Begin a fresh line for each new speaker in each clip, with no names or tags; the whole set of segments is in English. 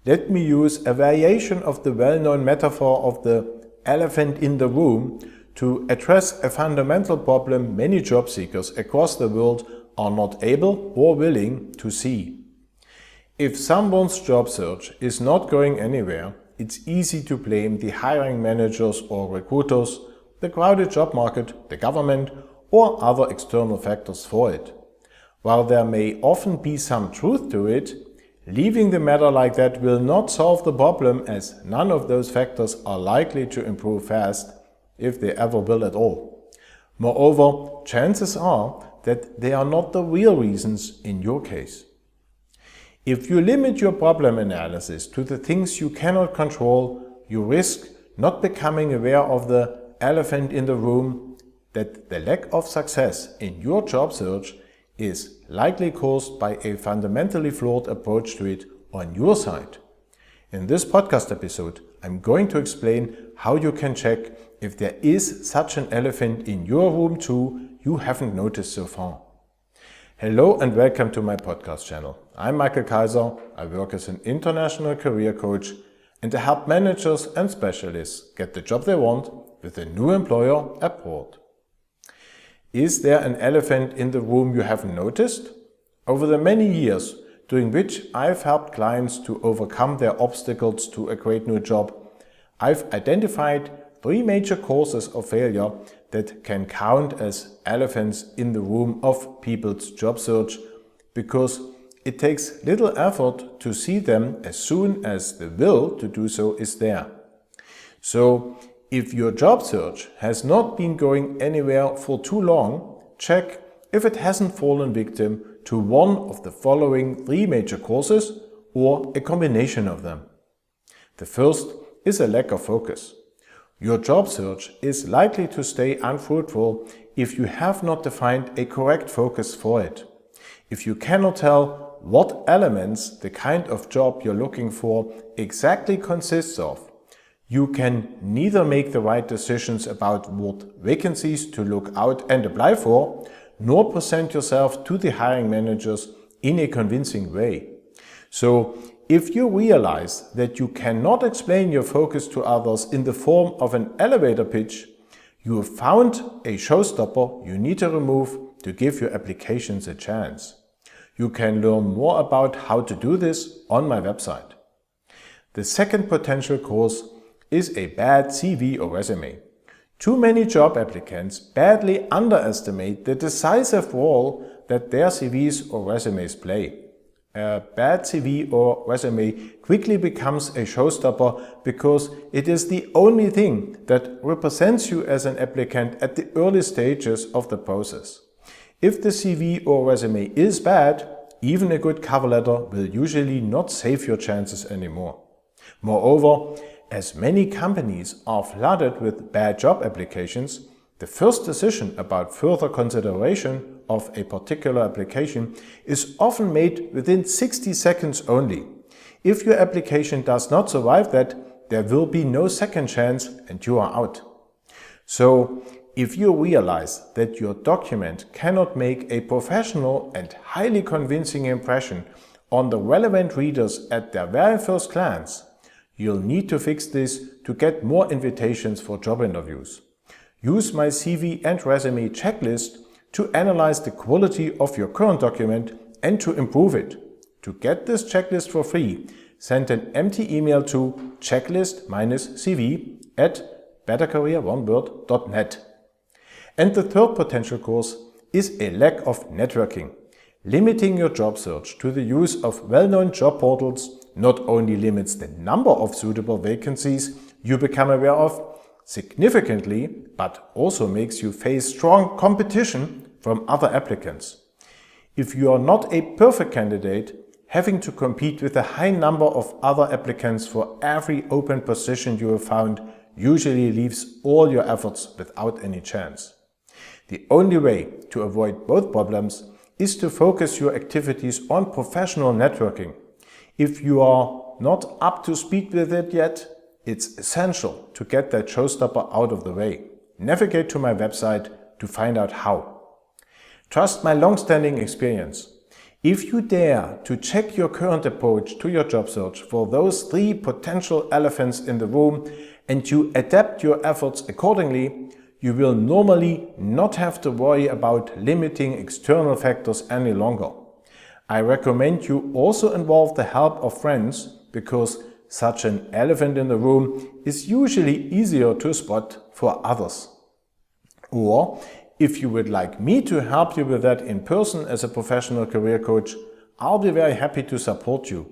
let me use a variation of the well-known metaphor of the elephant in the room to address a fundamental problem many job seekers across the world are not able or willing to see. If someone's job search is not going anywhere, it's easy to blame the hiring managers or recruiters, the crowded job market, the government, or other external factors for it. While there may often be some truth to it, leaving the matter like that will not solve the problem, as none of those factors are likely to improve fast, if they ever will at all. Moreover, chances are that they are not the real reasons in your case. If you limit your problem analysis to the things you cannot control, you risk not becoming aware of the elephant in the room, that the lack of success in your job search is likely caused by a fundamentally flawed approach to it on your side. In this podcast episode, I'm going to explain how you can check if there is such an elephant in your room too you haven't noticed so far. Hello and welcome to my podcast channel. I'm Michael Kaiser. I work as an international career coach and I help managers and specialists get the job they want with a new employer abroad. Is there an elephant in the room you haven't noticed? Over the many years during which I've helped clients to overcome their obstacles to a great new job, I've identified 3 major causes of failure that can count as elephants in the room of people's job search, because it takes little effort to see them as soon as the will to do so is there. So, if your job search has not been going anywhere for too long, check if it hasn't fallen victim to one of the following 3 major causes or a combination of them. The first is a lack of focus. Your job search is likely to stay unfruitful if you have not defined a correct focus for it. If you cannot tell what elements the kind of job you're looking for exactly consists of, you can neither make the right decisions about what vacancies to look out and apply for, nor present yourself to the hiring managers in a convincing way. So, if you realize that you cannot explain your focus to others in the form of an elevator pitch, you have found a showstopper you need to remove to give your applications a chance. You can learn more about how to do this on my website. The second potential cause is a bad CV or resume. Too many job applicants badly underestimate the decisive role that their CVs or resumes play. A bad CV or resume quickly becomes a showstopper because it is the only thing that represents you as an applicant at the early stages of the process. If the CV or resume is bad, even a good cover letter will usually not save your chances anymore. Moreover, as many companies are flooded with bad job applications, the first decision about further consideration of a particular application is often made within 60 seconds only. If your application does not survive that, there will be no second chance and you are out. So, if you realize that your document cannot make a professional and highly convincing impression on the relevant readers at their very first glance, you'll need to fix this to get more invitations for job interviews. Use my CV and resume checklist to analyze the quality of your current document and to improve it. To get this checklist for free, send an empty email to checklist-cv@bettercareer.net. And the third potential cause is a lack of networking. Limiting your job search to the use of well-known job portals not only limits the number of suitable vacancies you become aware of significantly, but also makes you face strong competition from other applicants. If you are not a perfect candidate, having to compete with a high number of other applicants for every open position you have found usually leaves all your efforts without any chance. The only way to avoid both problems is to focus your activities on professional networking. If you are not up to speed with it yet, it's essential to get that showstopper out of the way. Navigate to my website to find out how. Trust my long-standing experience. If you dare to check your current approach to your job search for those 3 potential elephants in the room and you adapt your efforts accordingly, you will normally not have to worry about limiting external factors any longer. I recommend you also involve the help of friends, because such an elephant in the room is usually easier to spot for others. Or, if you would like me to help you with that in person as a professional career coach, I'll be very happy to support you.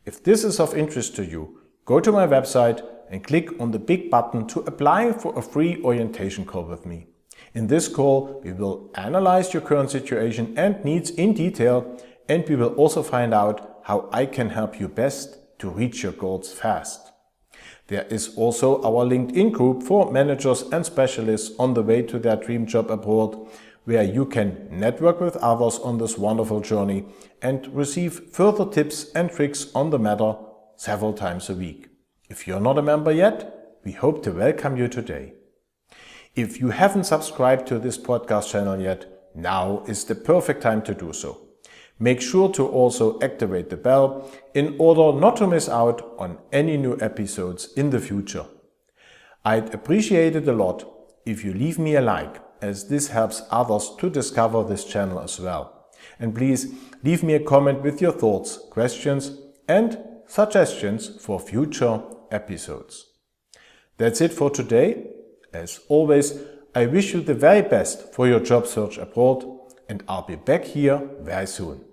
If this is of interest to you, go to my website and click on the big button to apply for a free orientation call with me. In this call, we will analyze your current situation and needs in detail, and we will also find out how I can help you best to reach your goals fast. There is also our LinkedIn group for managers and specialists on the way to their dream job abroad, where you can network with others on this wonderful journey and receive further tips and tricks on the matter several times a week. If you're not a member yet, we hope to welcome you today. If you haven't subscribed to this podcast channel yet, now is the perfect time to do so. Make sure to also activate the bell in order not to miss out on any new episodes in the future. I'd appreciate it a lot if you leave me a like, as this helps others to discover this channel as well. And please leave me a comment with your thoughts, questions and suggestions for future episodes. That's it for today. As always, I wish you the very best for your job search abroad, and I'll be back here very soon.